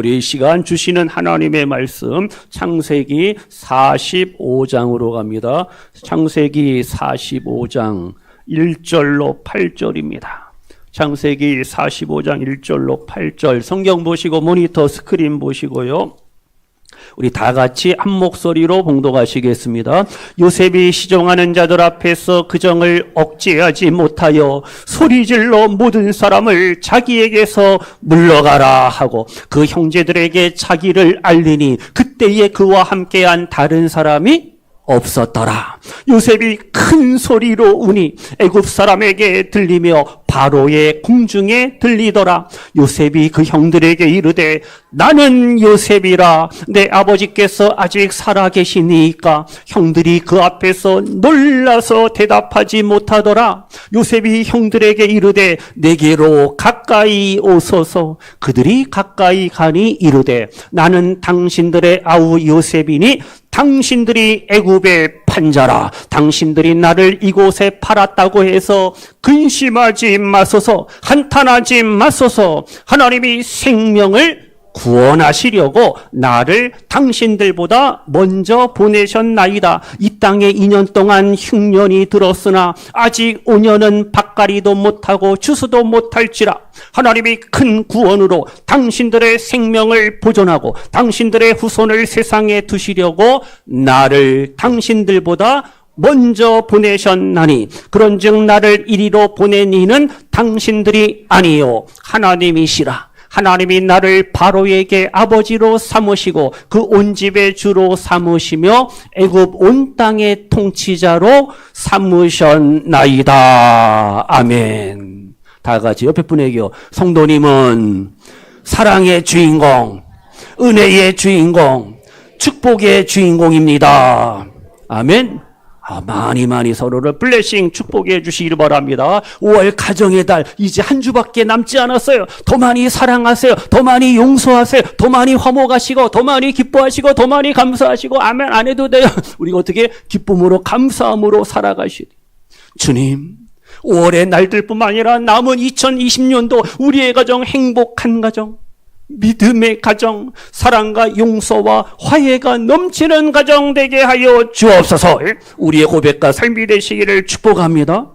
우리 시간 주시는 하나님의 말씀 창세기 45장으로 갑니다. 창세기 45장 1절로 8절입니다. 창세기 45장 1절로 8절 성경 보시고 모니터 스크린 보시고요. 우리 다 같이 한 목소리로 봉독하시겠습니다. 요셉이 시종하는 자들 앞에서 그 정을 억제하지 못하여 소리질러 모든 사람을 자기에게서 물러가라 하고 그 형제들에게 자기를 알리니 그때에 그와 함께한 다른 사람이 없었더라. 요셉이 큰 소리로 우니 애굽 사람에게 들리며 바로의 궁중에 들리더라. 요셉이 그 형들에게 이르되 나는 요셉이라. 내 아버지께서 아직 살아 계시니까. 형들이 그 앞에서 놀라서 대답하지 못하더라. 요셉이 형들에게 이르되 내게로 가까이 오소서. 그들이 가까이 가니 이르되 나는 당신들의 아우 요셉이니 당신들이 애굽의 판자라. 당신들이 나를 이곳에 팔았다고 해서 근심하지 마소서. 한탄하지 마소서. 하나님이 생명을 구원하시려고 나를 당신들보다 먼저 보내셨나이다. 이 땅에 2년 동안 흉년이 들었으나 아직 5년은 밭갈이도 못하고 추수도 못할지라. 하나님이 큰 구원으로 당신들의 생명을 보존하고 당신들의 후손을 세상에 두시려고 나를 당신들보다 먼저 보내셨나니 그런즉 나를 이리로 보낸 이는 당신들이 아니요 하나님이시라. 하나님이 나를 바로에게 아버지로 삼으시고 그 온 집의 주로 삼으시며 애굽 온 땅의 통치자로 삼으셨나이다. 아멘. 다 같이 옆에 분에게요. 성도님은 사랑의 주인공, 은혜의 주인공, 축복의 주인공입니다. 아멘. 많이 서로를 블레싱 축복해 주시길 바랍니다. 5월 가정의 달 이제 한 주밖에 남지 않았어요. 더 많이 사랑하세요. 더 많이 용서하세요. 더 많이 화목하시고 더 많이 기뻐하시고 더 많이 감사하시고 아멘 안 해도 돼요. 우리가 어떻게 기쁨으로 감사함으로 살아가시니 주님 5월의 날들뿐만 아니라 남은 2020년도 우리의 가정 행복한 가정, 믿음의 가정, 사랑과 용서와 화해가 넘치는 가정 되게 하여 주옵소서. 우리의 고백과 삶이 되시기를 축복합니다.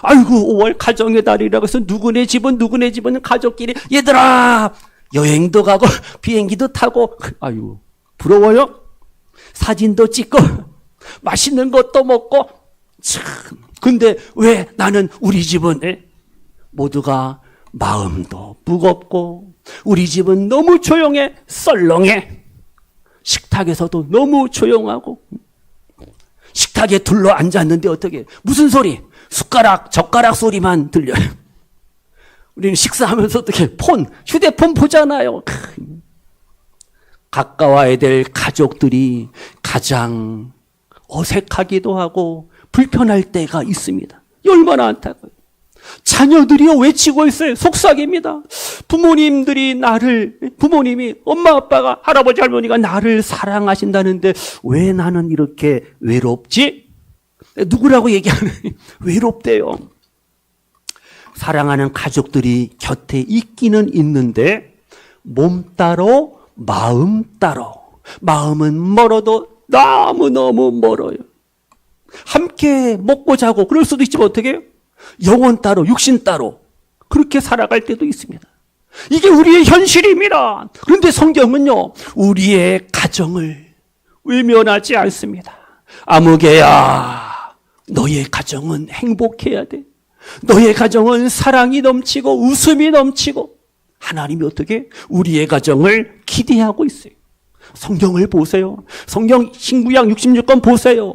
아이고 5월 가정의 달이라고 해서 누구네 집은 가족끼리 얘들아 여행도 가고 비행기도 타고 아유 부러워요? 사진도 찍고 맛있는 것도 먹고 참 근데 왜 나는 우리 집은 모두가 마음도 무겁고 우리 집은 너무 조용해 썰렁해 식탁에서도 너무 조용하고 식탁에 둘러 앉았는데 어떻게 무슨 소리 숟가락 젓가락 소리만 들려요. 우리는 식사하면서 어떻게 휴대폰 보잖아요. 가까워야 될 가족들이 가장 어색하기도 하고 불편할 때가 있습니다. 얼마나 안타까워요. 자녀들이요 외치고 있어요. 속삭입니다. 부모님이 엄마 아빠가 할아버지 할머니가 나를 사랑하신다는데 왜 나는 이렇게 외롭지? 누구라고 얘기하는 외롭대요. 사랑하는 가족들이 곁에 있기는 있는데 몸 따로 마음 따로. 마음은 멀어도 너무너무 멀어요. 함께 먹고 자고 그럴 수도 있지만 어떻게 해요? 영혼 따로 육신 따로 그렇게 살아갈 때도 있습니다. 이게 우리의 현실입니다. 그런데 성경은요 우리의 가정을 외면하지 않습니다. 아무개야 너의 가정은 행복해야 돼. 너의 가정은 사랑이 넘치고 웃음이 넘치고 하나님이 어떻게 우리의 가정을 기대하고 있어요. 성경을 보세요. 성경 신구약 66권 보세요.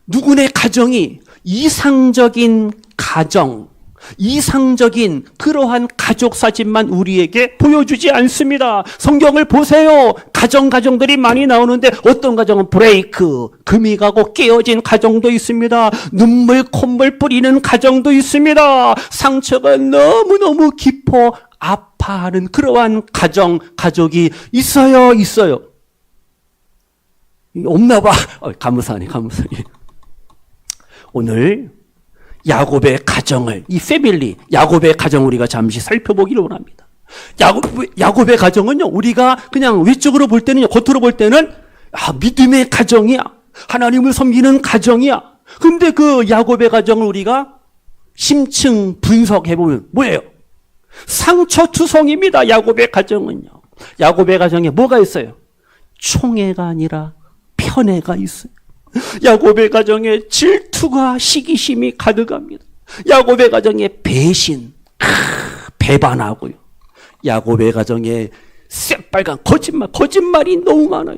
누구네 가정이 이상적인 가정, 이상적인 그러한 가족 사진만 우리에게 보여주지 않습니다. 성경을 보세요. 가정들이 많이 나오는데 어떤 가정은 브레이크, 금이 가고 깨어진 가정도 있습니다. 눈물, 콧물 뿌리는 가정도 있습니다. 상처가 너무너무 깊어 아파하는 그러한 가족이 있어요. 없나 봐. 감사하네. 오늘 야곱의 가정을, 이 패밀리, 야곱의 가정을 우리가 잠시 살펴보기를 원합니다. 야곱의 가정은요, 우리가 그냥 외적으로 볼 때는요, 겉으로 볼 때는 믿음의 가정이야. 하나님을 섬기는 가정이야. 근데 그 야곱의 가정을 우리가 심층 분석해보면 뭐예요? 상처투성입니다. 야곱의 가정은요. 야곱의 가정에 뭐가 있어요? 총애가 아니라 편애가 있어요. 야곱의 가정에 질투가 시기심이 가득합니다. 야곱의 가정에 배신, 배반하고요. 야곱의 가정에 새빨간 거짓말이 너무 많아요.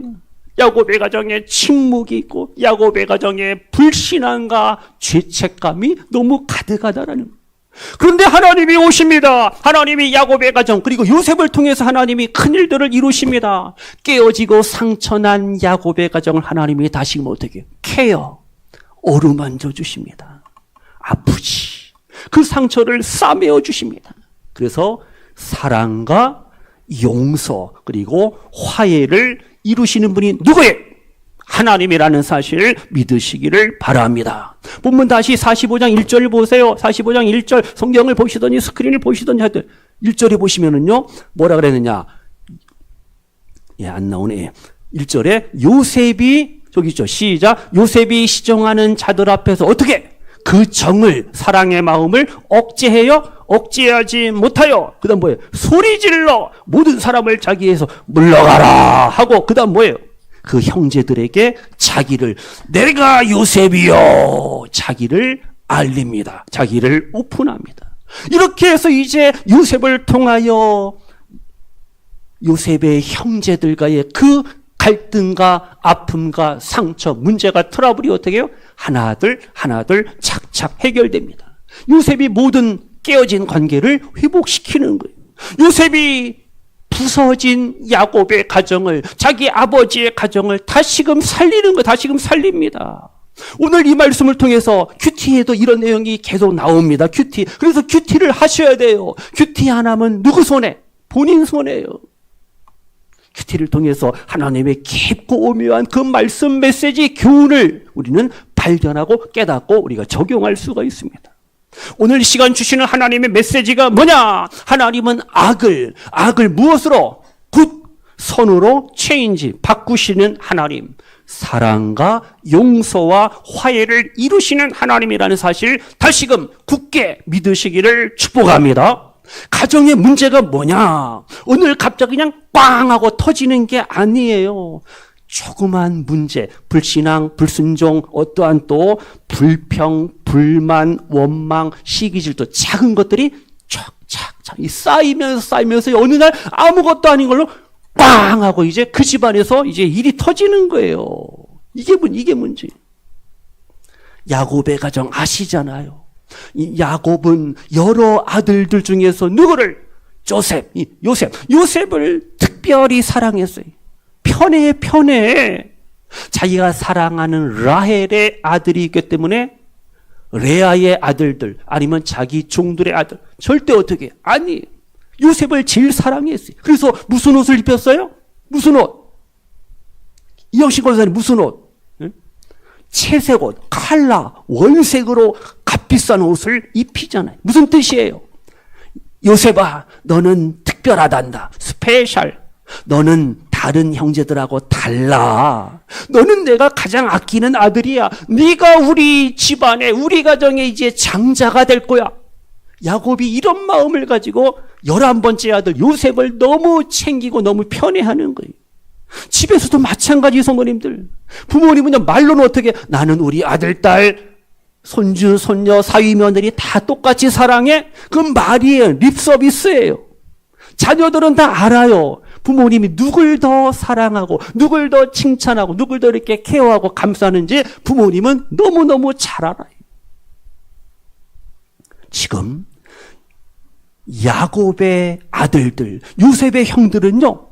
야곱의 가정에 침묵이 있고 야곱의 가정에 불신앙과 죄책감이 너무 가득하다라는 거예요. 그런데 하나님이 오십니다. 하나님이 야곱의 가정 그리고 요셉을 통해서 하나님이 큰 일들을 이루십니다. 깨어지고 상처난 야곱의 가정을 하나님이 다시금 어떻게 케어, 어루만져 주십니다. 아프지. 그 상처를 싸매어 주십니다. 그래서 사랑과 용서 그리고 화해를 이루시는 분이 누구예요? 하나님이라는 사실을 믿으시기를 바랍니다. 본문 다시 45장 1절 보세요. 45장 1절 성경을 보시더니 스크린을 보시더니 하여튼 1절에 보시면은요 뭐라 그랬느냐? 안 나오네. 1절에 요셉이 저기 있죠. 시작. 요셉이 시정하는 자들 앞에서 어떻게 그 정을 사랑의 마음을 억제해요? 억제하지 못하여. 그 다음 뭐예요? 소리질러 모든 사람을 자기에서 물러가라 하고 그 다음 뭐예요? 그 형제들에게 자기를 내가 요셉이요 자기를 알립니다. 자기를 오픈합니다. 이렇게 해서 이제 요셉을 통하여 요셉의 형제들과의 그 갈등과 아픔과 상처, 문제가 트러블이 어떻게 해요? 하나둘 착착 해결됩니다. 요셉이 모든 깨어진 관계를 회복시키는 거예요. 요셉이 부서진 야곱의 가정을 자기 아버지의 가정을 다시금 살리는 거 다시금 살립니다. 오늘 이 말씀을 통해서 큐티에도 이런 내용이 계속 나옵니다. 큐티. 그래서 큐티를 하셔야 돼요. 큐티 하나면 누구 손에? 본인 손에요. 큐티를 통해서 하나님의 깊고 오묘한 그 말씀 메시지 교훈을 우리는 발견하고 깨닫고 우리가 적용할 수가 있습니다. 오늘 시간 주시는 하나님의 메시지가 뭐냐? 하나님은 악을 무엇으로? 굿 선으로 체인지 바꾸시는 하나님, 사랑과 용서와 화해를 이루시는 하나님이라는 사실 다시금 굳게 믿으시기를 축복합니다. 가정의 문제가 뭐냐? 오늘 갑자기 그냥 꽝 하고 터지는 게 아니에요. 조그만 문제, 불신앙, 불순종, 어떠한 또 불평, 불만, 원망, 시기질투 작은 것들이 착착착 쌓이면서 어느 날 아무것도 아닌 걸로 꽝 하고 이제 그 집안에서 이제 일이 터지는 거예요. 이게 문제. 야곱의 가정 아시잖아요. 이 야곱은 여러 아들들 중에서 누구를? 요셉을 특별히 사랑했어요. 편해. 자기가 사랑하는 라헬의 아들이 있기 때문에 레아의 아들들 아니면 자기 종들의 아들 절대 어떻게 아니 요셉을 제일 사랑했어요. 그래서 무슨 옷을 입혔어요? 무슨 옷? 이영식 권사님 무슨 옷? 채색 옷, 칼라, 원색으로 값비싼 옷을 입히잖아요. 무슨 뜻이에요? 요셉아, 너는 특별하단다. 스페셜. 너는 다른 형제들하고 달라. 너는 내가 가장 아끼는 아들이야. 네가 우리 집안에 우리 가정에 이제 장자가 될 거야. 야곱이 이런 마음을 가지고 11번째 아들 요셉을 너무 챙기고 너무 편애하는 거예요. 집에서도 마찬가지 성도님들. 부모님은 말로는 어떻게 나는 우리 아들, 딸, 손주, 손녀, 사위, 며느리 다 똑같이 사랑해? 그건 말이에요. 립서비스예요. 자녀들은 다 알아요. 부모님이 누굴 더 사랑하고 누굴 더 칭찬하고 누굴 더 이렇게 케어하고 감싸는지 부모님은 너무너무 잘 알아요. 지금 야곱의 아들들, 요셉의 형들은요,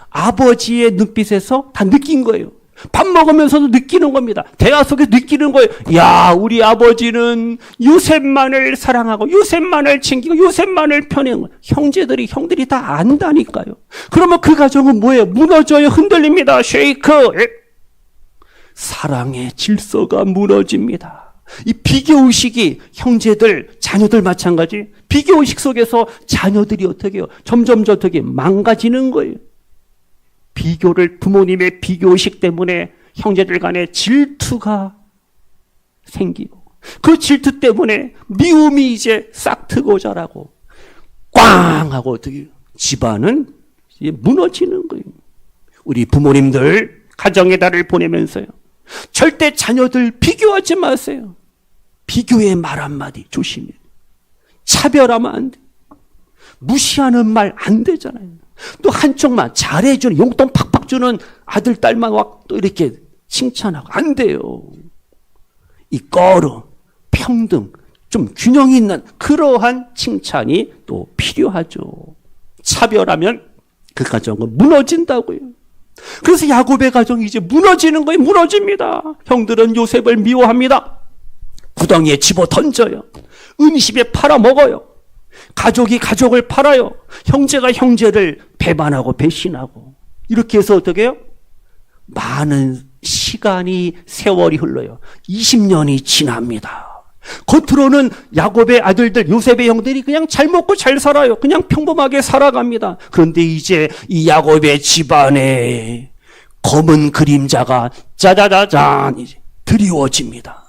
아버지의 눈빛에서 다 느낀 거예요. 밥 먹으면서도 느끼는 겁니다. 대화 속에서 느끼는 거예요. 야, 우리 아버지는 요셉만을 사랑하고 요셉만을 챙기고 요셉만을 편애하는 거예요. 형들이 다 안다니까요. 그러면 그 가정은 뭐예요? 무너져요. 흔들립니다. 쉐이크. 사랑의 질서가 무너집니다. 이 비교의식이 형제들, 자녀들 마찬가지. 비교의식 속에서 자녀들이 어떻게 해요? 점점 어떻게 망가지는 거예요. 부모님의 비교의식 때문에 형제들 간에 질투가 생기고, 그 질투 때문에 미움이 이제 싹 트고 자라고, 꽝! 하고 어떻게 해요? 집안은 이제 무너지는 거예요. 우리 부모님들, 가정의 달을 보내면서요, 절대 자녀들 비교하지 마세요. 비교의 말 한마디 조심해요. 차별하면 안 돼. 무시하는 말 안 되잖아요. 또 한쪽만 잘해주는, 용돈 팍팍 주는 아들, 딸만 와 또 이렇게 칭찬하고 안 돼요. 이 거루, 평등, 좀 균형 있는 그러한 칭찬이 또 필요하죠. 차별하면 그 가정은 무너진다고요. 그래서 야곱의 가정이 이제 무너지는 거예요. 무너집니다. 형들은 요셉을 미워합니다. 구덩이에 집어 던져요. 은시에 팔아먹어요. 가족이 가족을 팔아요. 형제가 형제를 배반하고 배신하고. 이렇게 해서 어떻게 해요? 많은 시간이, 세월이 흘러요. 20년이 지납니다. 겉으로는 야곱의 아들들, 요셉의 형들이 그냥 잘 먹고 잘 살아요. 그냥 평범하게 살아갑니다. 그런데 이제 이 야곱의 집안에 검은 그림자가 짜자자잔 이제 드리워집니다.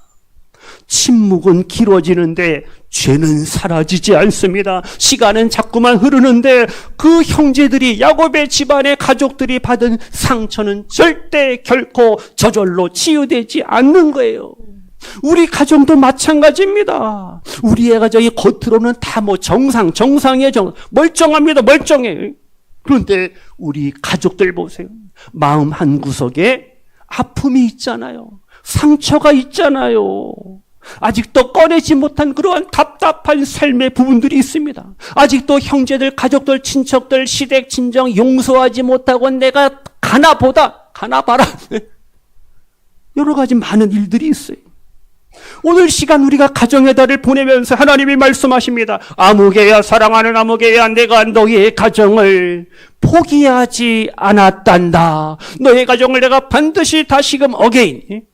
침묵은 길어지는데 죄는 사라지지 않습니다. 시간은 자꾸만 흐르는데 그 형제들이, 야곱의 집안의 가족들이 받은 상처는 절대 결코 저절로 치유되지 않는 거예요. 우리 가정도 마찬가지입니다. 우리의 가정이 겉으로는 다 정상의 멀쩡합니다. 멀쩡해. 그런데 우리 가족들 보세요. 마음 한구석에 아픔이 있잖아요. 상처가 있잖아요. 아직도 꺼내지 못한 그러한 답답한 삶의 부분들이 있습니다. 아직도 형제들, 가족들, 친척들, 시댁, 친정 용서하지 못하고 내가 가나봐라. 여러 가지 많은 일들이 있어요. 오늘 시간 우리가 가정의 달을 보내면서 하나님이 말씀하십니다. 아무개야, 사랑하는 아무개야, 내가 너의 가정을 포기하지 않았단다. 너의 가정을 내가 반드시 다시금 어게인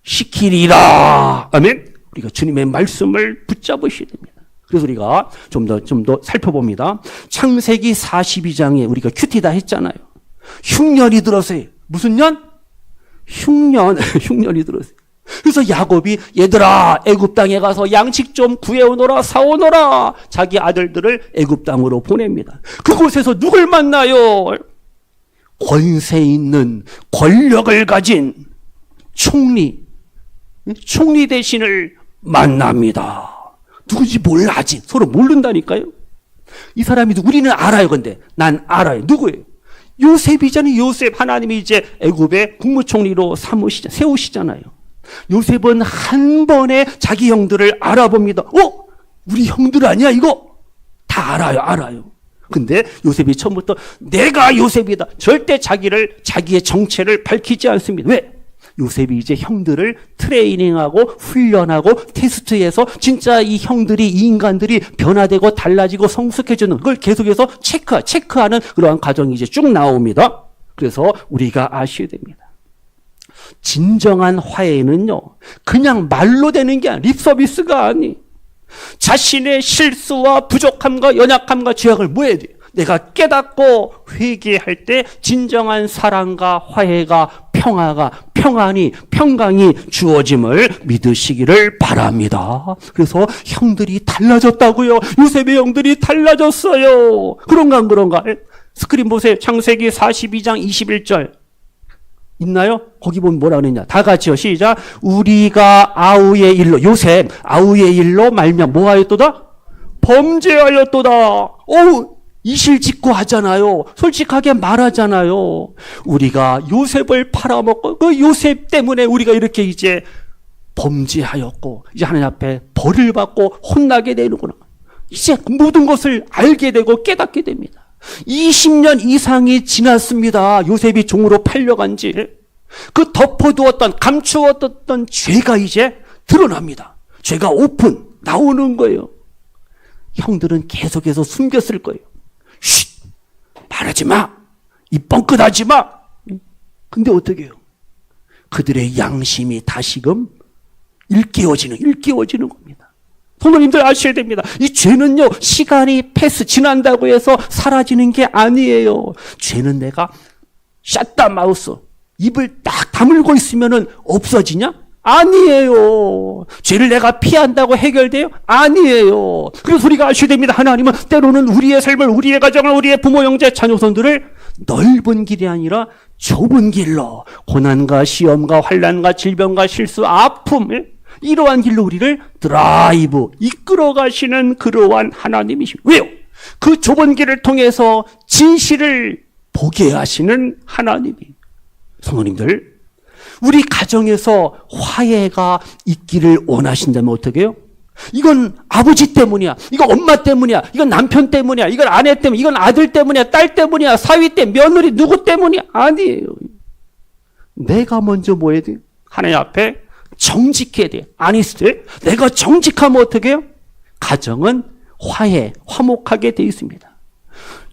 회복시키리라. 아멘. 우리가 주님의 말씀을 붙잡으셔야 됩니다. 그래서 우리가 좀 더 살펴봅니다. 창세기 42장에 우리가 큐티다 했잖아요. 흉년이 들었어요. 무슨 년? 흉년이 들었어요. 그래서 야곱이 얘들아 애굽 땅에 가서 양식 좀 구해오너라, 사오너라. 자기 아들들을 애굽 땅으로 보냅니다. 그곳에서 누굴 만나요? 권세 있는, 권력을 가진 총리 대신을 만납니다. 누군지 몰라. 아직 서로 모른다니까요. 이 사람이 우리는 알아요. 근데 난 알아요. 누구예요? 요셉이잖아요. 요셉. 하나님이 이제 애굽의 국무총리로 세우시잖아요. 요셉은 한 번에 자기 형들을 알아봅니다. 우리 형들 아니야 이거? 다 알아요. 근데 요셉이 처음부터 내가 요셉이다. 절대 자기의 정체를 밝히지 않습니다. 왜? 요셉이 이제 형들을 트레이닝하고 훈련하고 테스트해서 진짜 이 형들이, 이 인간들이 변화되고 달라지고 성숙해지는 그걸 계속해서 체크하는 그러한 과정이 이제 쭉 나옵니다. 그래서 우리가 아셔야 됩니다. 진정한 화해는요, 그냥 말로 되는 게 아니라 립서비스가 아니. 자신의 실수와 부족함과 연약함과 죄악을 뭐 해야 돼요? 내가 깨닫고 회개할 때 진정한 사랑과 화해가, 평강이 주어짐을 믿으시기를 바랍니다. 그래서 형들이 달라졌다고요. 요셉의 형들이 달라졌어요. 그런가 안 그런가? 스크린 보세요. 창세기 42장 21절. 있나요? 거기 보면 뭐라 그랬냐? 다 같이요. 시작. 우리가 아우의 일로, 요셉 아우의 일로 말미암아 뭐하였도다? 범죄하였도다. 이실직고 하잖아요. 솔직하게 말하잖아요. 우리가 요셉을 팔아먹고 그 요셉 때문에 우리가 이렇게 이제 범죄하였고 이제 하나님 앞에 벌을 받고 혼나게 되는구나. 이제 모든 것을 알게 되고 깨닫게 됩니다. 20년 이상이 지났습니다. 요셉이 종으로 팔려간 지. 그 덮어두었던, 감추었던 죄가 이제 드러납니다. 죄가 오픈, 나오는 거예요. 형들은 계속해서 숨겼을 거예요. 쉿! 말하지 마! 입 뻥끗하지 마! 근데 어떻게 해요? 그들의 양심이 다시금 일깨워지는 겁니다. 성도님들 아셔야 됩니다. 이 죄는요, 시간이 지난다고 해서 사라지는 게 아니에요. 죄는 내가 샷다 마우스, 입을 딱 다물고 있으면은 없어지냐? 아니에요. 죄를 내가 피한다고 해결돼요? 아니에요. 그래서 우리가 아셔야 됩니다. 하나님은 때로는 우리의 삶을, 우리의 가정을, 우리의 부모, 형제, 자녀손들을 넓은 길이 아니라 좁은 길로, 고난과 시험과 환난과 질병과 실수, 아픔, 이러한 길로 우리를 드라이브, 이끌어 가시는 그러한 하나님이십니다. 왜요? 그 좁은 길을 통해서 진실을 보게 하시는 하나님이. 성도님들, 우리 가정에서 화해가 있기를 원하신다면 어떻게 해요? 이건 아버지 때문이야. 이건 엄마 때문이야. 이건 남편 때문이야. 이건 아내 때문이야. 이건 아들 때문이야. 딸 때문이야. 사위 때문이야. 며느리 누구 때문이야. 아니에요. 내가 먼저 뭐 해야 돼? 하나님 앞에 정직해야 돼. 아니스트. 내가 정직하면 어떻게 해요? 가정은 화목하게 돼 있습니다.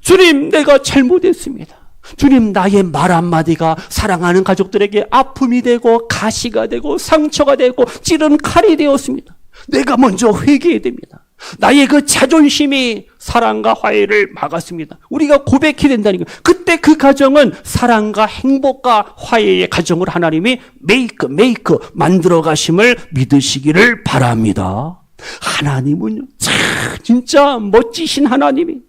주님, 내가 잘못했습니다. 주님, 나의 말 한마디가 사랑하는 가족들에게 아픔이 되고 가시가 되고 상처가 되고 찌른 칼이 되었습니다. 내가 먼저 회개해야 됩니다. 나의 그 자존심이 사랑과 화해를 막았습니다. 우리가 고백해야 된다는 거예요. 그때 그 가정은 사랑과 행복과 화해의 가정을 하나님이 메이크 만들어 가심을 믿으시기를 바랍니다. 하나님은요, 진짜 멋지신 하나님이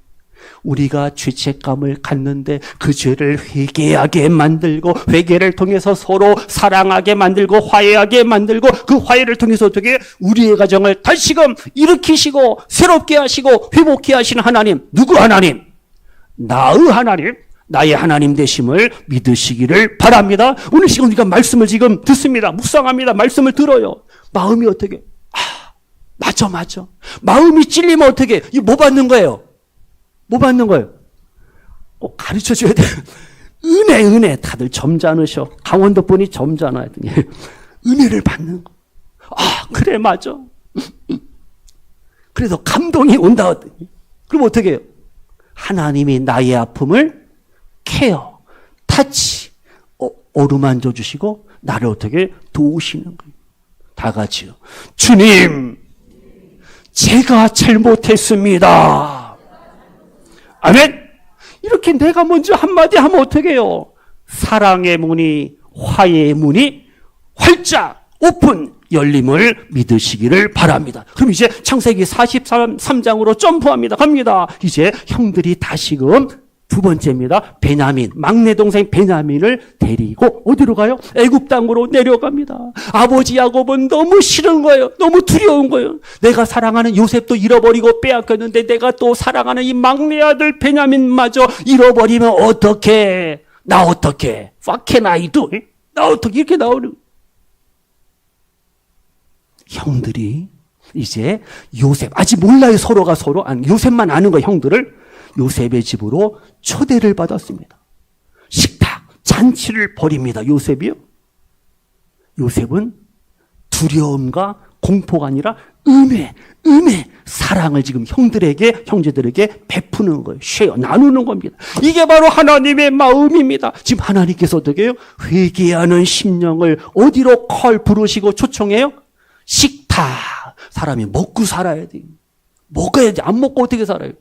우리가 죄책감을 갖는데 그 죄를 회개하게 만들고, 회개를 통해서 서로 사랑하게 만들고 화해하게 만들고, 그 화해를 통해서 어떻게 우리의 가정을 다시금 일으키시고 새롭게 하시고 회복케 하시는 하나님. 누구 하나님? 나의 하나님, 나의 하나님 되심을 믿으시기를 바랍니다. 오늘 시간 우리가 말씀을 지금 듣습니다. 묵상합니다. 말씀을 들어요. 마음이 어떻게? 맞아. 마음이 찔리면 어떻게? 이거 뭐 받는 거예요? 뭐 받는 거예요? 가르쳐 줘야 돼. 은혜. 다들 점잖으셔. 강원도 분이 점잖아. 은혜를 받는 거. 그래, 맞아. 그래서 감동이 온다. 그럼 어떻게 해요? 하나님이 나의 아픔을 케어, 타치, 어루만져 주시고 나를 어떻게 도우시는 거예요. 다 같이요. 주님, 제가 잘못했습니다. 아멘. 이렇게 내가 먼저 한마디 하면 어떻게 해요? 사랑의 문이, 화해의 문이 활짝 오픈 열림을 믿으시기를 바랍니다. 그럼 이제 창세기 43장으로 점프합니다. 갑니다. 이제 형들이 다시금 두 번째입니다. 베냐민, 막내 동생 베냐민을 데리고 어디로 가요? 애굽 땅으로 내려갑니다. 아버지 야곱은 너무 싫은 거예요. 너무 두려운 거예요. 내가 사랑하는 요셉도 잃어버리고 빼앗겼는데 내가 또 사랑하는 이 막내 아들 베냐민마저 잃어버리면 어떡해? 나 어떡해? What can I do? 나 어떻게 이렇게 나오는? 형들이 이제 요셉, 아직 몰라요 서로가 서로. 아니, 요셉만 아는 거예요. 형들을 요셉의 집으로 초대를 받았습니다. 식탁, 잔치를 벌입니다. 요셉이요. 요셉은 두려움과 공포가 아니라 은혜, 사랑을 지금 형제들에게 베푸는 거예요. 쉐어, 나누는 겁니다. 이게 바로 하나님의 마음입니다. 지금 하나님께서 어떻게 해요? 회개하는 심령을 어디로 부르시고 초청해요? 식탁. 사람이 먹고 살아야 돼요. 먹어야 돼. 안 먹고 어떻게 살아요?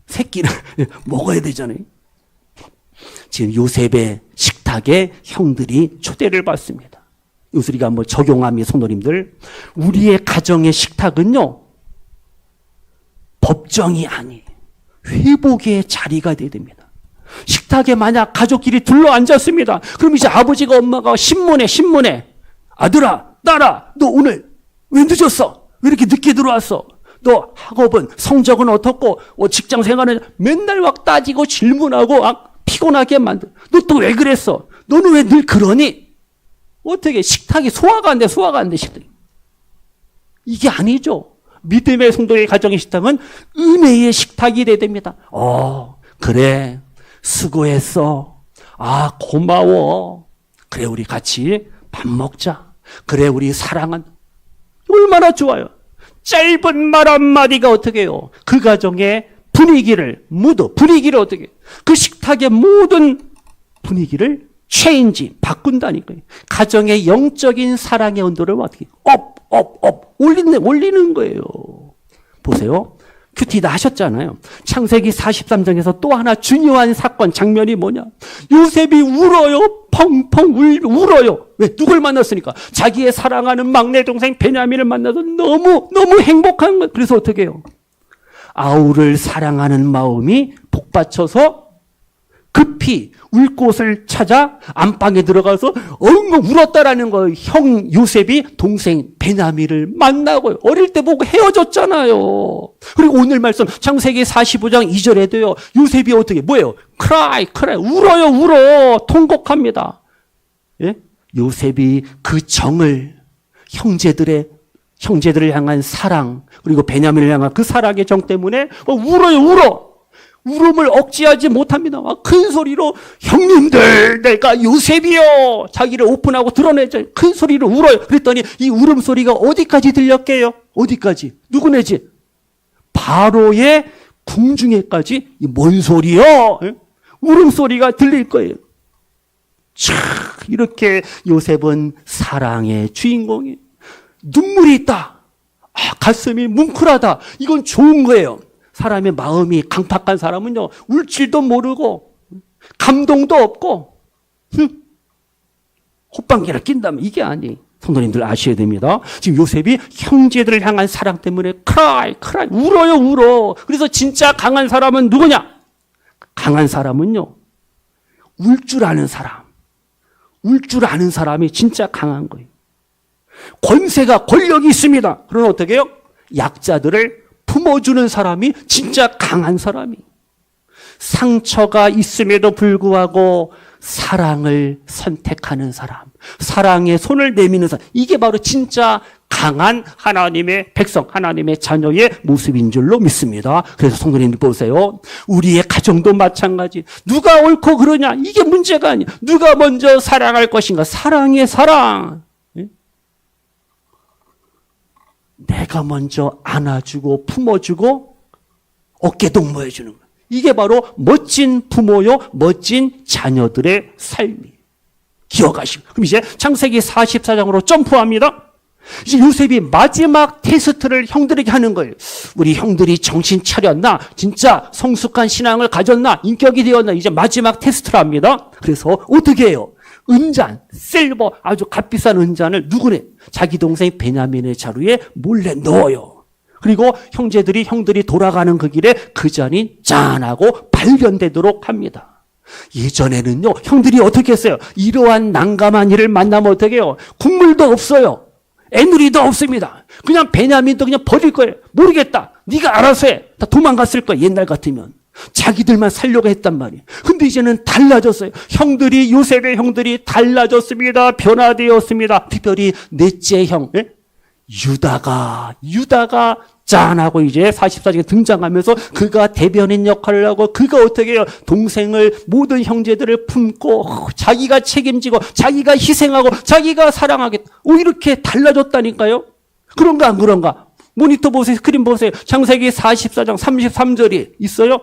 새끼를 먹어야 되잖아요. 지금 요셉의 식탁에 형들이 초대를 받습니다. 여기서 우리가 한번 적용하면 성도님들, 우리의 가정의 식탁은요, 법정이 아니에요. 회복의 자리가 돼야 됩니다. 식탁에 만약 가족끼리 둘러 앉았습니다. 그럼 이제 아버지가 엄마가 신문에 아들아, 딸아, 너 오늘 왜 늦었어? 왜 이렇게 늦게 들어왔어? 너 학업은, 성적은 어떻고, 직장 생활은 맨날 막 따지고 질문하고 피곤하게 만들어. 너 또 왜 그랬어? 너는 왜 늘 그러니? 어떻게 식탁이 소화가 안 돼, 식탁이. 이게 아니죠. 믿음의 성도의 가정의 식탁은 은혜의 식탁이 돼야 됩니다. 그래, 수고했어. 고마워. 그래, 우리 같이 밥 먹자. 그래, 우리 사랑한다. 얼마나 좋아요. 짧은 말 한마디가 어떻게 해요? 그 가정의 분위기를 어떻게 해요? 그 식탁의 모든 분위기를 체인지, 바꾼다니까요. 가정의 영적인 사랑의 온도를 어떻게 올리는 거예요. 보세요. 큐티 다 하셨잖아요. 창세기 43장에서 또 하나 중요한 사건, 장면이 뭐냐? 요셉이 울어요. 펑펑 울어요. 왜? 누굴 만났으니까. 자기의 사랑하는 막내 동생 베냐민을 만나서 너무 행복한 거예요. 그래서 어떻게 해요? 아우를 사랑하는 마음이 복받쳐서 급히 울 곳을 찾아 안방에 들어가서 엉엉 울었다라는 거예요. 형 요셉이 동생 베냐민을 만나고요. 어릴 때 보고 헤어졌잖아요. 그리고 오늘 말씀 창세기 45장 2절에도요. 요셉이 어떻게 뭐예요? cry 울어 통곡합니다. 예? 요셉이 그 정을 형제들을 향한 사랑 그리고 베냐민을 향한 그 사랑의 정 때문에 울어요. 울음을 억제하지 못합니다. 큰 소리로 형님들 내가 요셉이요. 자기를 오픈하고 드러내죠. 큰 소리로 울어요. 그랬더니 이 울음소리가 어디까지 들렸게요? 어디까지? 누구네지? 바로의 궁중에까지 뭔 소리요? 울음소리가 들릴 거예요. 이렇게 요셉은 사랑의 주인공이에요. 눈물이 있다. 가슴이 뭉클하다. 이건 좋은 거예요. 사람의 마음이 강팍한 사람은요, 울 줄도 모르고, 감동도 없고, 콧방귀를 낀다면 이게 아니에요. 성도님들 아셔야 됩니다. 지금 요셉이 형제들을 향한 사랑 때문에 cry, 울어. 그래서 진짜 강한 사람은 누구냐? 강한 사람은요, 울 줄 아는 사람. 울 줄 아는 사람이 진짜 강한 거예요. 권세가 권력이 있습니다. 그러면 어떻게 해요? 약자들을 품어주는 사람이 진짜 강한 사람이. 상처가 있음에도 불구하고 사랑을 선택하는 사람, 사랑의 손을 내미는 사람, 이게 바로 진짜 강한 하나님의 백성, 하나님의 자녀의 모습인 줄로 믿습니다. 그래서 성도님들 보세요. 우리의 가정도 마찬가지. 누가 옳고 그러냐? 이게 문제가 아니야. 누가 먼저 사랑할 것인가? 사랑의 사랑. 내가 먼저 안아주고 품어주고 어깨 동무해주는 거예요. 이게 바로 멋진 부모요, 멋진 자녀들의 삶이에요. 기억하시고. 그럼 이제 창세기 44장으로 점프합니다. 이제 요셉이 마지막 테스트를 형들에게 하는 거예요. 우리 형들이 정신 차렸나? 진짜 성숙한 신앙을 가졌나? 인격이 되었나? 이제 마지막 테스트를 합니다. 그래서 어떻게 해요? 은잔, 실버, 아주 값비싼 은잔을 누구네? 자기 동생 베냐민의 자루에 몰래 넣어요. 그리고 형들이 돌아가는 그 길에 그 잔이 짠하고 발견되도록 합니다. 예전에는요, 형들이 어떻게 했어요? 이러한 난감한 일을 만나면 어떻게 해요? 국물도 없어요. 애누리도 없습니다. 그냥 베냐민도 그냥 버릴 거예요. 모르겠다. 네가 알아서 해. 다 도망갔을 거야. 옛날 같으면. 자기들만 살려고 했단 말이에요. 근데 이제는 달라졌어요. 요셉의 형들이 달라졌습니다. 변화되었습니다. 특별히 넷째 형, 유다가 짠하고 이제 44장에 등장하면서 그가 대변인 역할을 하고 그가 어떻게 해요? 동생을 모든 형제들을 품고 자기가 책임지고 자기가 희생하고 자기가 사랑하겠다. 이렇게 달라졌다니까요. 그런가 안 그런가? 모니터 보세요. 스크린 보세요. 창세기 44장 33절이 있어요.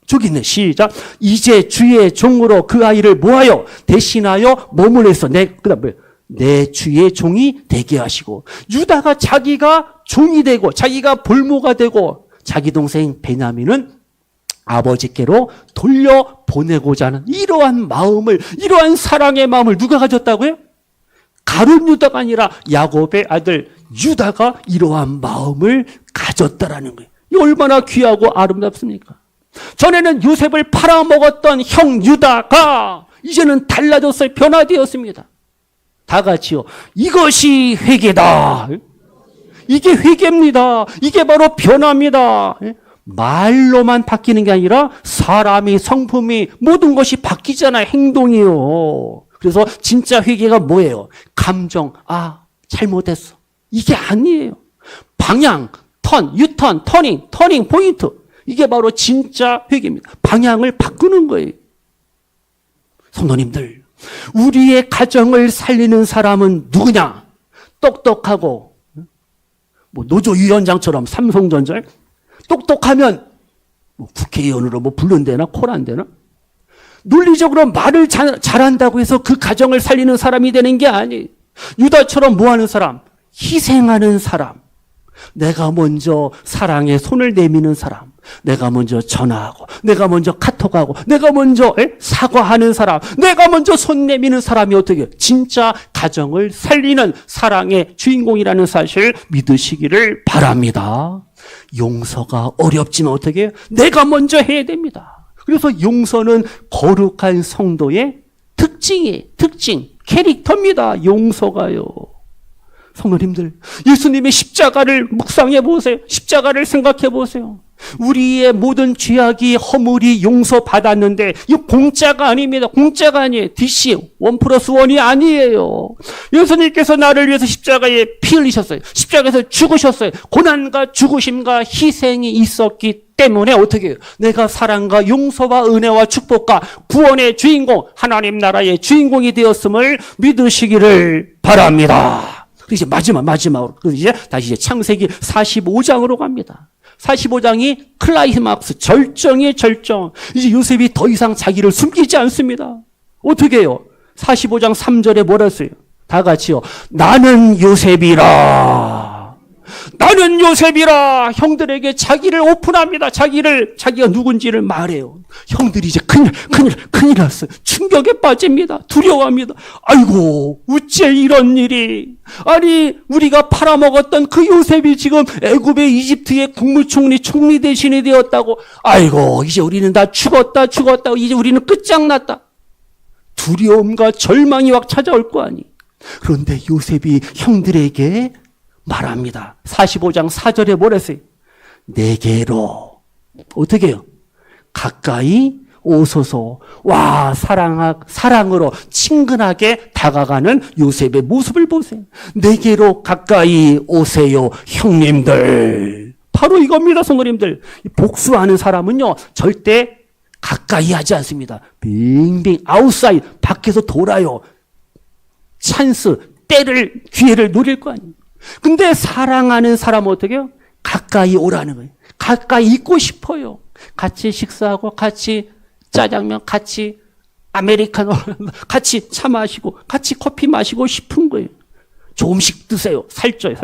저기 있네. 시작. 이제 주의 종으로 그 아이를 모아요. 대신하여 머물러서 내 주의 종이 되게 하시고. 유다가 자기가 종이 되고 자기가 볼모가 되고 자기 동생 베냐민은 아버지께로 돌려보내고자 하는 이러한 사랑의 마음을 누가 가졌다고요? 가룟 유다가 아니라 야곱의 아들 유다가 이러한 마음을 가졌다라는 거예요. 이 얼마나 귀하고 아름답습니까? 전에는 요셉을 팔아먹었던 형 유다가 이제는 달라졌어요. 변화되었습니다. 다 같이요. 이것이 회개다. 이게 회개입니다. 이게 바로 변화입니다. 말로만 바뀌는 게 아니라 사람이, 성품이, 모든 것이 바뀌잖아요. 행동이요. 그래서 진짜 회개가 뭐예요? 감정, 잘못했어. 이게 아니에요. 방향, 유턴, 터닝 포인트. 이게 바로 진짜 회개입니다. 방향을 바꾸는 거예요. 성도님들, 우리의 가정을 살리는 사람은 누구냐? 똑똑하고, 노조위원장처럼 삼성전자 똑똑하면 국회의원으로 불른대나 콜 안 되나? 논리적으로 말을 잘한다고 해서 그 가정을 살리는 사람이 되는 게 아니에요. 유다처럼 뭐 하는 사람? 희생하는 사람. 내가 먼저 사랑에 손을 내미는 사람. 내가 먼저 전화하고, 내가 먼저 카톡하고, 내가 먼저 사과하는 사람, 내가 먼저 손 내미는 사람이 어떻게 진짜 가정을 살리는 사랑의 주인공이라는 사실을 믿으시기를 바랍니다. 용서가 어렵지만 어떻게 해요? 내가 먼저 해야 됩니다. 그래서 용서는 거룩한 성도의 특징, 캐릭터입니다. 용서가요. 성도님들, 예수님의 십자가를 묵상해 보세요. 십자가를 생각해 보세요. 우리의 모든 죄악이 허물이 용서받았는데 이거 공짜가 아닙니다. 공짜가 아니에요. DC 1+1이 아니에요. 예수님께서 나를 위해서 십자가에 피 흘리셨어요. 십자가에서 죽으셨어요. 고난과 죽으심과 희생이 있었기 때문에 어떻게 해요? 내가 사랑과 용서와 은혜와 축복과 구원의 주인공, 하나님 나라의 주인공이 되었음을 믿으시기를 바랍니다. 그래서 마지막으로 이제 다시 창세기 45장으로 갑니다. 45장이 클라이막스, 절정의 절정. 이제 요셉이 더 이상 자기를 숨기지 않습니다. 어떻게 해요? 45장 3절에 뭐라 했어요? 다 같이요. 나는 요셉이라. 나는 요셉이라. 형들에게 자기를 오픈합니다. 자기가 누군지를 말해요. 형들이 이제 큰일 났어요. 충격에 빠집니다. 두려워합니다. 아이고, 어째 이런 일이. 아니, 우리가 팔아먹었던 그 요셉이 지금 애굽의 이집트의 국무총리, 총리 대신이 되었다고. 아이고, 이제 우리는 다 죽었다. 이제 우리는 끝장났다. 두려움과 절망이 확 찾아올 거 아니. 그런데 요셉이 형들에게 말합니다. 45장 4절에 뭐랬어요? 내게로 어떻게 해요? 가까이 오소서. 와, 사랑으로 친근하게 다가가는 요셉의 모습을 보세요. 내게로 가까이 오세요, 형님들. 바로 이겁니다, 성도님들. 복수하는 사람은요, 절대 가까이 하지 않습니다. 빙빙 아웃사이드, 밖에서 돌아요. 찬스, 기회를 노릴 거 아니에요. 근데 사랑하는 사람은 어떻게 해요? 가까이 오라는 거예요. 가까이 있고 싶어요. 같이 식사하고, 같이 짜장면, 같이 아메리카노, 같이 차 마시고, 같이 커피 마시고 싶은 거예요. 조금씩 드세요. 살쪄요.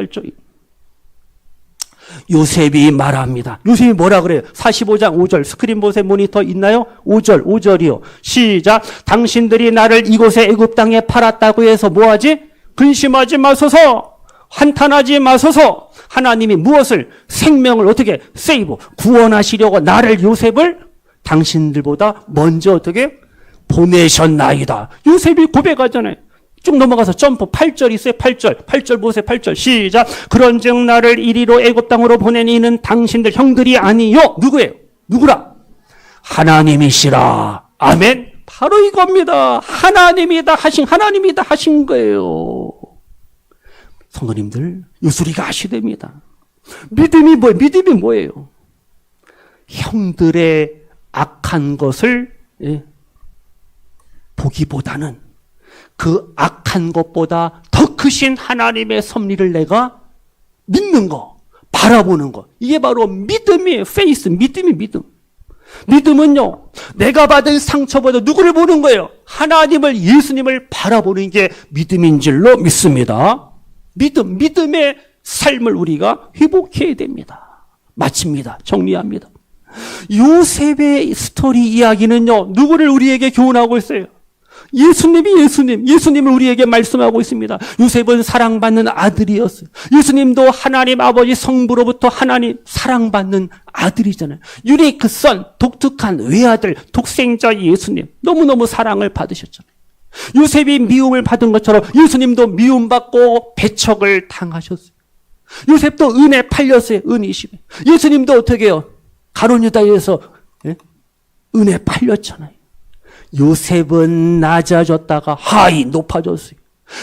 요셉이 말합니다. 요셉이 뭐라 그래요? 45장 5절. 스크린 보세요. 모니터 있나요? 5절이요. 시작. 당신들이 나를 이곳에 애굽 땅에 팔았다고 해서 뭐하지? 근심하지 마소서. 한탄하지 마소서. 하나님이 무엇을? 생명을 어떻게? 세이브. 구원하시려고 나를 요셉을 당신들보다 먼저 어떻게? 보내셨나이다. 요셉이 고백하잖아요. 쭉 넘어가서 점프 8절 있어요. 8절 보세요. 8절 시작. 그런즉 나를 이리로 애굽 땅으로 보낸 이는 당신들 형들이 아니요. 누구예요? 누구라? 하나님이시라. 아멘. 바로 이겁니다. 하나님이 다 하신 거예요. 성도님들, 요술이가 아시됩니다. 믿음이 뭐예요? 형들의 악한 것을 보기보다는 그 악한 것보다 더 크신 하나님의 섭리를 내가 믿는 거, 바라보는 거. 이게 바로 믿음이에요. 페이스, 믿음. 믿음은요, 내가 받은 상처보다 누구를 보는 거예요? 하나님을, 예수님을 바라보는 게 믿음인 줄로 믿습니다. 믿음의 삶을 우리가 회복해야 됩니다. 마칩니다. 정리합니다. 요셉의 스토리 이야기는요, 누구를 우리에게 교훈하고 있어요? 예수님을 우리에게 말씀하고 있습니다. 요셉은 사랑받는 아들이었어요. 예수님도 하나님 아버지 성부로부터 하나님 사랑받는 아들이잖아요. 유니크 선, 독특한 외아들, 독생자 예수님. 너무너무 사랑을 받으셨잖아요. 요셉이 미움을 받은 것처럼 예수님도 미움받고 배척을 당하셨어요. 요셉도 은혜 팔렸어요. 은이심에. 예수님도 어떻게 해요? 가룟 유다에서 은혜 팔렸잖아요. 요셉은 낮아졌다가 하이 높아졌어요.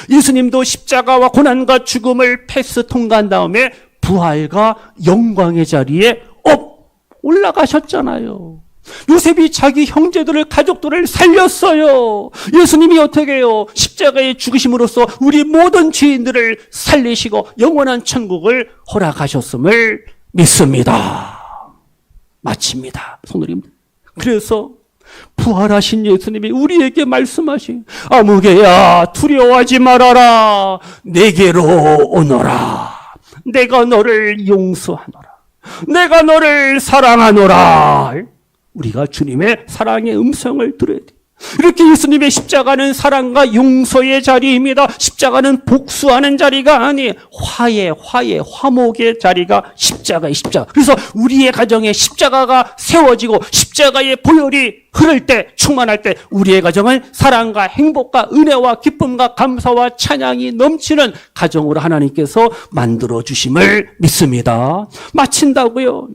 예수님도 십자가와 고난과 죽음을 패스 통과한 다음에 부활과 영광의 자리에 올라가셨잖아요. 요셉이 자기 형제들을, 가족들을 살렸어요. 예수님이 어떻게 해요? 십자가의 죽으심으로써 우리 모든 죄인들을 살리시고 영원한 천국을 허락하셨음을 믿습니다. 마칩니다. 성도님. 그래서 부활하신 예수님이 우리에게 말씀하신 아무개야 두려워하지 말아라. 내게로 오너라. 내가 너를 용서하노라. 내가 너를 사랑하노라. 우리가 주님의 사랑의 음성을 들어야 돼요. 이렇게 예수님의 십자가는 사랑과 용서의 자리입니다. 십자가는 복수하는 자리가 아니에요. 화목의 자리가 십자가의 십자가. 그래서 우리의 가정에 십자가가 세워지고 십자가의 보혈이 흐를 때, 충만할 때 우리의 가정은 사랑과 행복과 은혜와 기쁨과 감사와 찬양이 넘치는 가정으로 하나님께서 만들어 주심을 믿습니다. 마친다고요.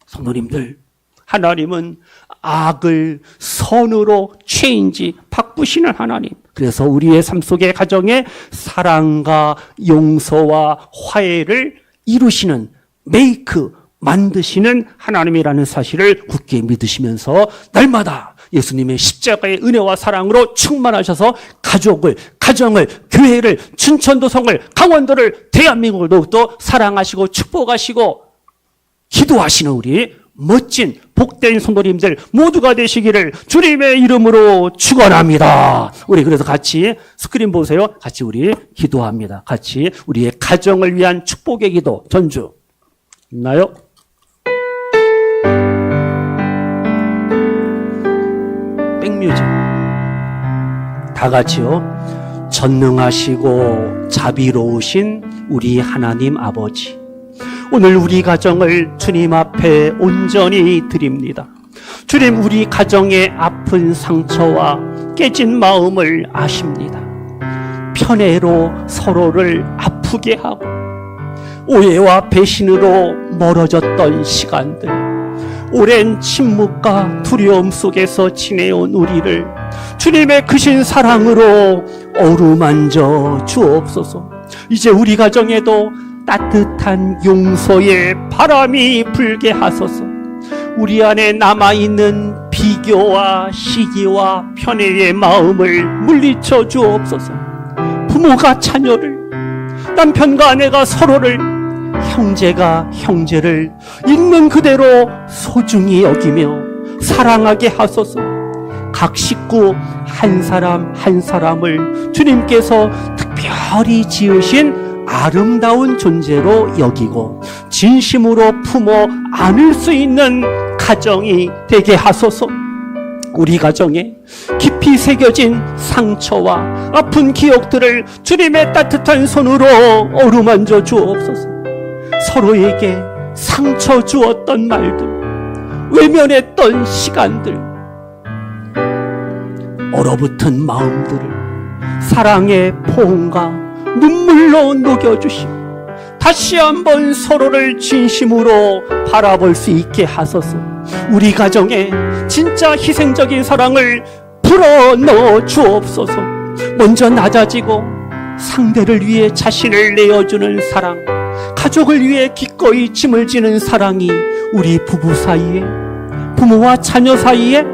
성도님들, 하나님은 악을 선으로 체인지 바꾸시는 하나님. 그래서 우리의 삶 속의 가정에 사랑과 용서와 화해를 이루시는 만드시는 하나님이라는 사실을 굳게 믿으시면서 날마다 예수님의 십자가의 은혜와 사랑으로 충만하셔서 가정을, 교회를, 춘천도성을, 강원도를, 대한민국을 더욱더 사랑하시고 축복하시고 기도하시는 우리 멋진 복된 성도님들 모두가 되시기를 주님의 이름으로 축원합니다. 우리 그래서 같이 스크린 보세요. 같이 우리 기도합니다. 같이 우리의 가정을 위한 축복의 기도 전주 있나요? 백뮤직 다 같이요. 전능하시고 자비로우신 우리 하나님 아버지, 오늘 우리 가정을 주님 앞에 온전히 드립니다. 주님, 우리 가정의 아픈 상처와 깨진 마음을 아십니다. 편애로 서로를 아프게 하고 오해와 배신으로 멀어졌던 시간들, 오랜 침묵과 두려움 속에서 지내온 우리를 주님의 크신 사랑으로 어루만져 주옵소서. 이제 우리 가정에도 따뜻한 용서의 바람이 불게 하소서. 우리 안에 남아있는 비교와 시기와 편애의 마음을 물리쳐 주옵소서. 부모가 자녀를, 남편과 아내가 서로를, 형제가 형제를 있는 그대로 소중히 여기며 사랑하게 하소서. 각 식구 한 사람 한 사람을 주님께서 특별히 지으신 아름다운 존재로 여기고 진심으로 품어 안을 수 있는 가정이 되게 하소서. 우리 가정에 깊이 새겨진 상처와 아픈 기억들을 주님의 따뜻한 손으로 어루만져 주옵소서. 서로에게 상처 주었던 말들, 외면했던 시간들, 얼어붙은 마음들을 사랑의 포옹과 눈물로 녹여주시고 다시 한번 서로를 진심으로 바라볼 수 있게 하소서. 우리 가정에 진짜 희생적인 사랑을 불어넣어 주옵소서. 먼저 낮아지고 상대를 위해 자신을 내어주는 사랑, 가족을 위해 기꺼이 짐을 지는 사랑이 우리 부부 사이에, 부모와 자녀 사이에,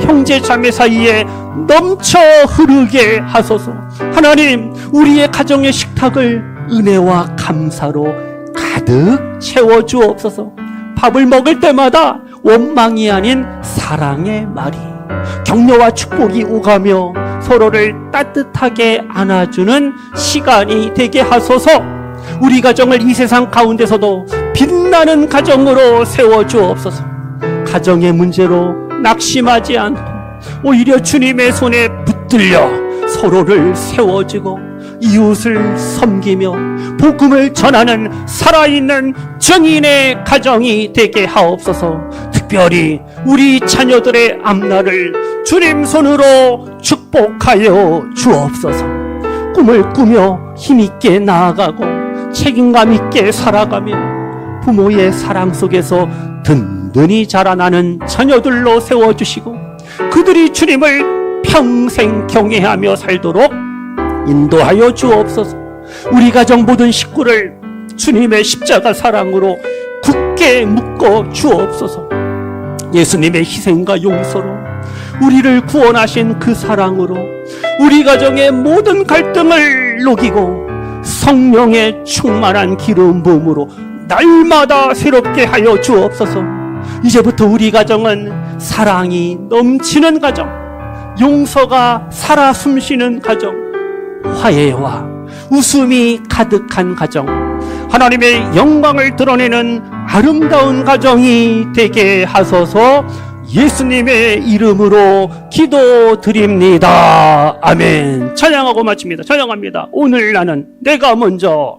형제 자매 사이에 넘쳐 흐르게 하소서. 하나님, 우리의 가정의 식탁을 은혜와 감사로 가득 채워주옵소서. 밥을 먹을 때마다 원망이 아닌 사랑의 말이, 격려와 축복이 오가며 서로를 따뜻하게 안아주는 시간이 되게 하소서. 우리 가정을 이 세상 가운데서도 빛나는 가정으로 세워주옵소서. 가정의 문제로 낙심하지 않고 오히려 주님의 손에 붙들려 서로를 세워주고 이웃을 섬기며 복음을 전하는 살아있는 증인의 가정이 되게 하옵소서. 특별히 우리 자녀들의 앞날을 주님 손으로 축복하여 주옵소서. 꿈을 꾸며 힘있게 나아가고 책임감 있게 살아가며 부모의 사랑 속에서 든든히 자라나는 자녀들로 세워주시고 그들이 주님을 평생 경외하며 살도록 인도하여 주옵소서. 우리 가정 모든 식구를 주님의 십자가 사랑으로 굳게 묶어 주옵소서. 예수님의 희생과 용서로 우리를 구원하신 그 사랑으로 우리 가정의 모든 갈등을 녹이고 성령의 충만한 기름 부음으로 날마다 새롭게 하여 주옵소서. 이제부터 우리 가정은 사랑이 넘치는 가정, 용서가 살아 숨쉬는 가정, 화해와 웃음이 가득한 가정, 하나님의 영광을 드러내는 아름다운 가정이 되게 하소서. 예수님의 이름으로 기도드립니다. 아멘. 찬양하고 마칩니다. 찬양합니다. 오늘 나는 내가 먼저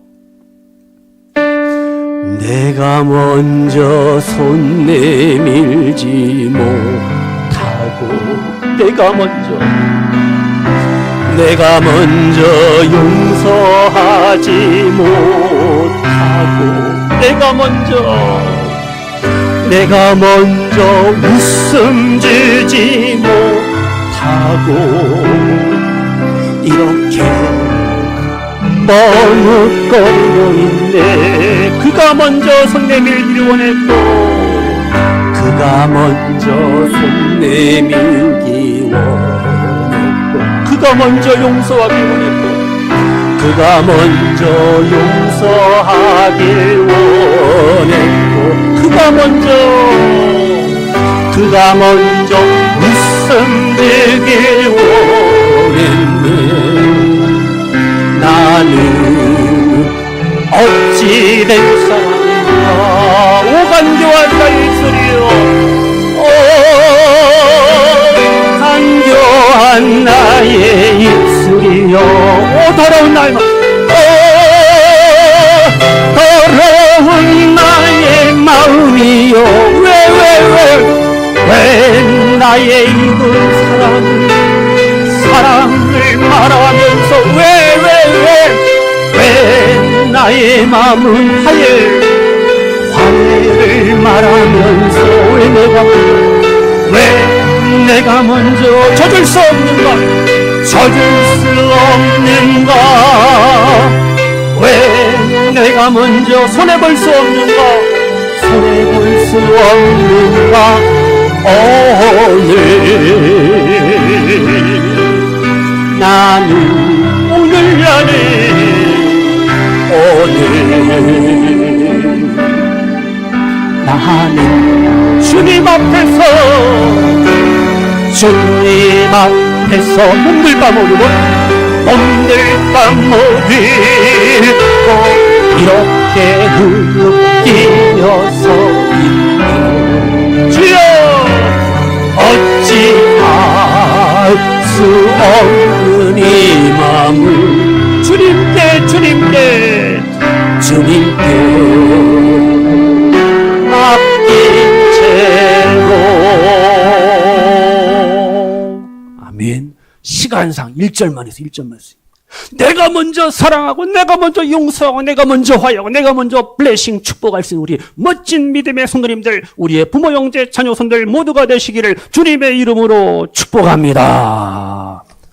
손 내밀지 못하고 내가 먼저 용서하지 못하고 내가 먼저 웃음 주지 못하고 이렇게 머뭇거리고 있네. 그가 먼저 손 내밀기를 원했고, 그가 먼저 손 내밀기 원했고, 그가 먼저 용서하기 원했고, 그가 먼저 용서하길 원했고, 그가 먼저 웃음 주길 원했네. 나는 어찌된 사람인가. 오 간교한 나의 입술이여, 오 간교한 나의 입술이여, 오 더러운 나의 마음, 오 더러운 나의 마음이여. 왜 나의 입은 사랑을 말하면서 왜 나의 마음은 화해를 말하면서 왜 내가 먼저 젖을 수 없는가? 왜 내가 먼저 손해볼 수 없는가? 오늘 나는 주님 앞에서 몸들 빠모르고 이렇게 흐느끼며 서 있네. 주여 어찌할 수 없는 이 마음을 주님께 맡긴 채로. 아멘. 시간상 1절만 해서 내가 먼저 사랑하고, 내가 먼저 용서하고, 내가 먼저 화해하고, 내가 먼저 블레싱 축복할 수 있는 우리 멋진 믿음의 성도님들, 우리의 부모 형제 자녀손들 모두가 되시기를 주님의 이름으로 축복합니다.